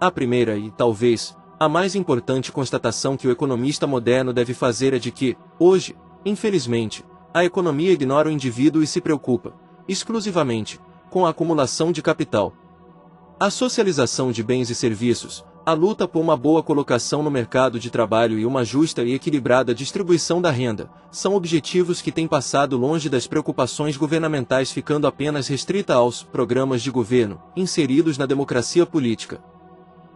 A primeira e, talvez, a mais importante constatação que o economista moderno deve fazer é de que, hoje, infelizmente, a economia ignora o indivíduo e se preocupa, exclusivamente, com a acumulação de capital. A socialização de bens e serviços, a luta por uma boa colocação no mercado de trabalho e uma justa e equilibrada distribuição da renda, são objetivos que têm passado longe das preocupações governamentais, ficando apenas restrita aos programas de governo, inseridos na democracia política.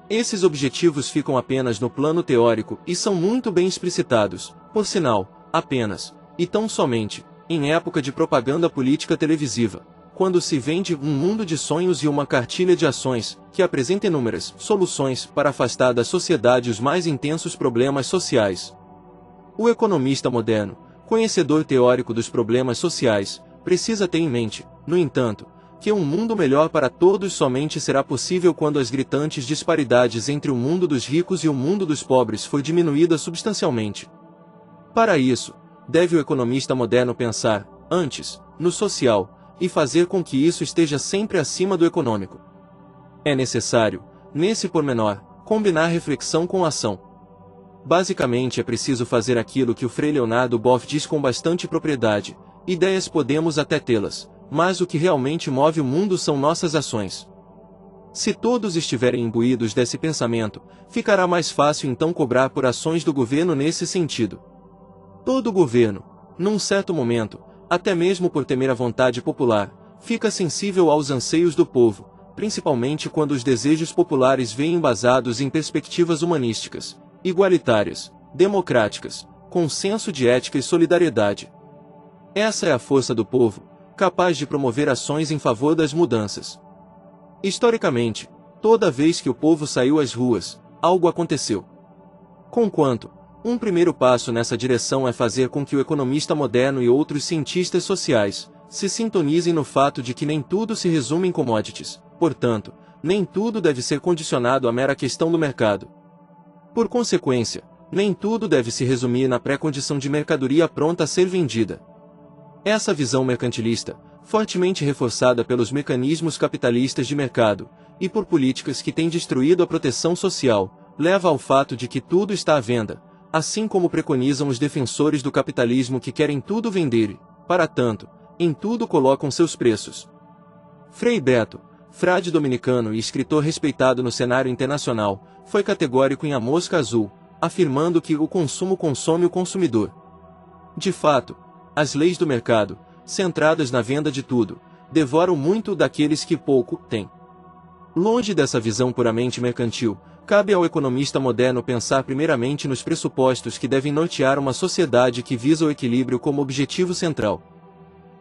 Esses objetivos ficam apenas no plano teórico e são muito bem explicitados, por sinal, apenas, e tão somente, em época de propaganda política televisiva, quando se vende um mundo de sonhos e uma cartilha de ações, que apresenta inúmeras soluções para afastar da sociedade os mais intensos problemas sociais. O economista moderno, conhecedor teórico dos problemas sociais, precisa ter em mente, no entanto, que um mundo melhor para todos somente será possível quando as gritantes disparidades entre o mundo dos ricos e o mundo dos pobres for diminuída substancialmente. Para isso, deve o economista moderno pensar, antes, no social, e fazer com que isso esteja sempre acima do econômico. É necessário, nesse pormenor, combinar reflexão com ação. Basicamente é preciso fazer aquilo que o Frei Leonardo Boff diz com bastante propriedade: ideias podemos até tê-las, mas o que realmente move o mundo são nossas ações. Se todos estiverem imbuídos desse pensamento, ficará mais fácil então cobrar por ações do governo nesse sentido. Todo governo, num certo momento, até mesmo por temer a vontade popular, fica sensível aos anseios do povo, principalmente quando os desejos populares vêm embasados em perspectivas humanísticas, igualitárias, democráticas, com senso de ética e solidariedade. Essa é a força do povo, capaz de promover ações em favor das mudanças. Historicamente, toda vez que o povo saiu às ruas, algo aconteceu. Conquanto, um primeiro passo nessa direção é fazer com que o economista moderno e outros cientistas sociais se sintonizem no fato de que nem tudo se resume em commodities, portanto, nem tudo deve ser condicionado à mera questão do mercado. Por consequência, nem tudo deve se resumir na pré-condição de mercadoria pronta a ser vendida. Essa visão mercantilista, fortemente reforçada pelos mecanismos capitalistas de mercado, e por políticas que têm destruído a proteção social, leva ao fato de que tudo está à venda, assim como preconizam os defensores do capitalismo que querem tudo vender e, para tanto, em tudo colocam seus preços. Frei Beto, frade dominicano e escritor respeitado no cenário internacional, foi categórico em A Mosca Azul, afirmando que o consumo consome o consumidor. De fato, as leis do mercado, centradas na venda de tudo, devoram muito daqueles que pouco têm. Longe dessa visão puramente mercantil, cabe ao economista moderno pensar primeiramente nos pressupostos que devem nortear uma sociedade que visa o equilíbrio como objetivo central.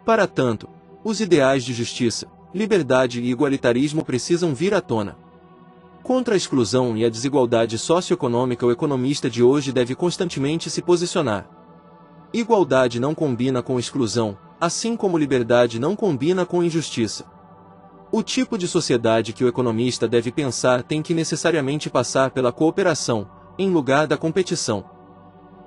Para tanto, os ideais de justiça, liberdade e igualitarismo precisam vir à tona. Contra a exclusão e a desigualdade socioeconômica, o economista de hoje deve constantemente se posicionar. Igualdade não combina com exclusão, assim como liberdade não combina com injustiça. O tipo de sociedade que o economista deve pensar tem que necessariamente passar pela cooperação, em lugar da competição.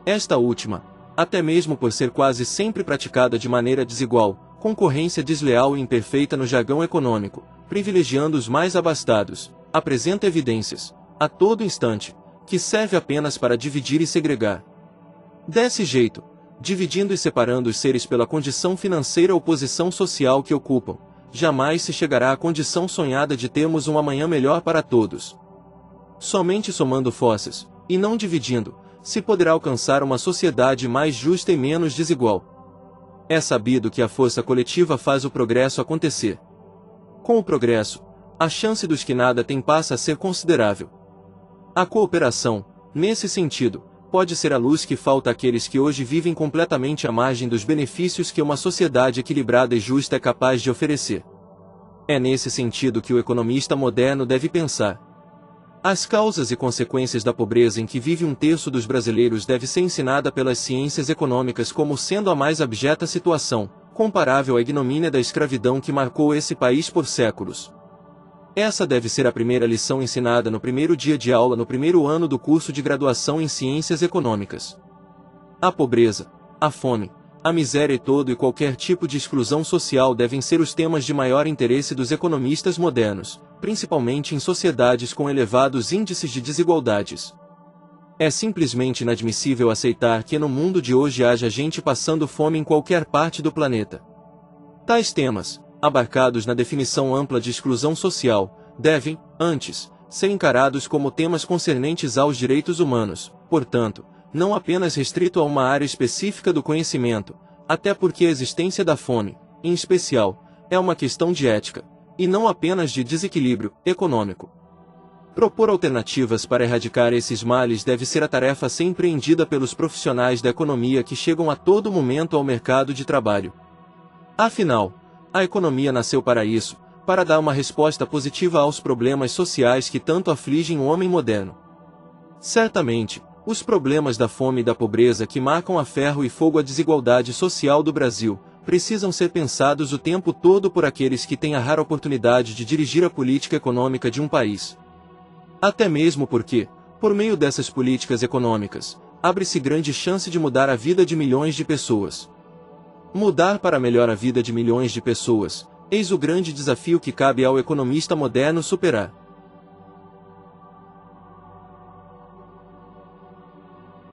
Esta última, até mesmo por ser quase sempre praticada de maneira desigual, concorrência desleal e imperfeita no jargão econômico, privilegiando os mais abastados, apresenta evidências, a todo instante, que serve apenas para dividir e segregar. Desse jeito, dividindo e separando os seres pela condição financeira ou posição social que ocupam, jamais se chegará à condição sonhada de termos um amanhã melhor para todos. Somente somando forças, e não dividindo, se poderá alcançar uma sociedade mais justa e menos desigual. É sabido que a força coletiva faz o progresso acontecer. Com o progresso, a chance dos que nada têm passa a ser considerável. A cooperação, nesse sentido, pode ser a luz que falta àqueles que hoje vivem completamente à margem dos benefícios que uma sociedade equilibrada e justa é capaz de oferecer. É nesse sentido que o economista moderno deve pensar. As causas e consequências da pobreza em que vive um terço dos brasileiros deve ser ensinada pelas ciências econômicas como sendo a mais abjeta situação, comparável à ignomínia da escravidão que marcou esse país por séculos. Essa deve ser a primeira lição ensinada no primeiro dia de aula no primeiro ano do curso de graduação em Ciências Econômicas. A pobreza, a fome, a miséria e todo e qualquer tipo de exclusão social devem ser os temas de maior interesse dos economistas modernos, principalmente em sociedades com elevados índices de desigualdades. É simplesmente inadmissível aceitar que no mundo de hoje haja gente passando fome em qualquer parte do planeta. Tais temas, abarcados na definição ampla de exclusão social, devem, antes, ser encarados como temas concernentes aos direitos humanos, portanto, não apenas restrito a uma área específica do conhecimento, até porque a existência da fome, em especial, é uma questão de ética, e não apenas de desequilíbrio econômico. Propor alternativas para erradicar esses males deve ser a tarefa a ser empreendida pelos profissionais da economia que chegam a todo momento ao mercado de trabalho. Afinal, a economia nasceu para isso, para dar uma resposta positiva aos problemas sociais que tanto afligem o homem moderno. Certamente, os problemas da fome e da pobreza que marcam a ferro e fogo a desigualdade social do Brasil, precisam ser pensados o tempo todo por aqueles que têm a rara oportunidade de dirigir a política econômica de um país. Até mesmo porque, por meio dessas políticas econômicas, abre-se grande chance de mudar a vida de milhões de pessoas. Mudar para melhor a vida de milhões de pessoas, eis o grande desafio que cabe ao economista moderno superar.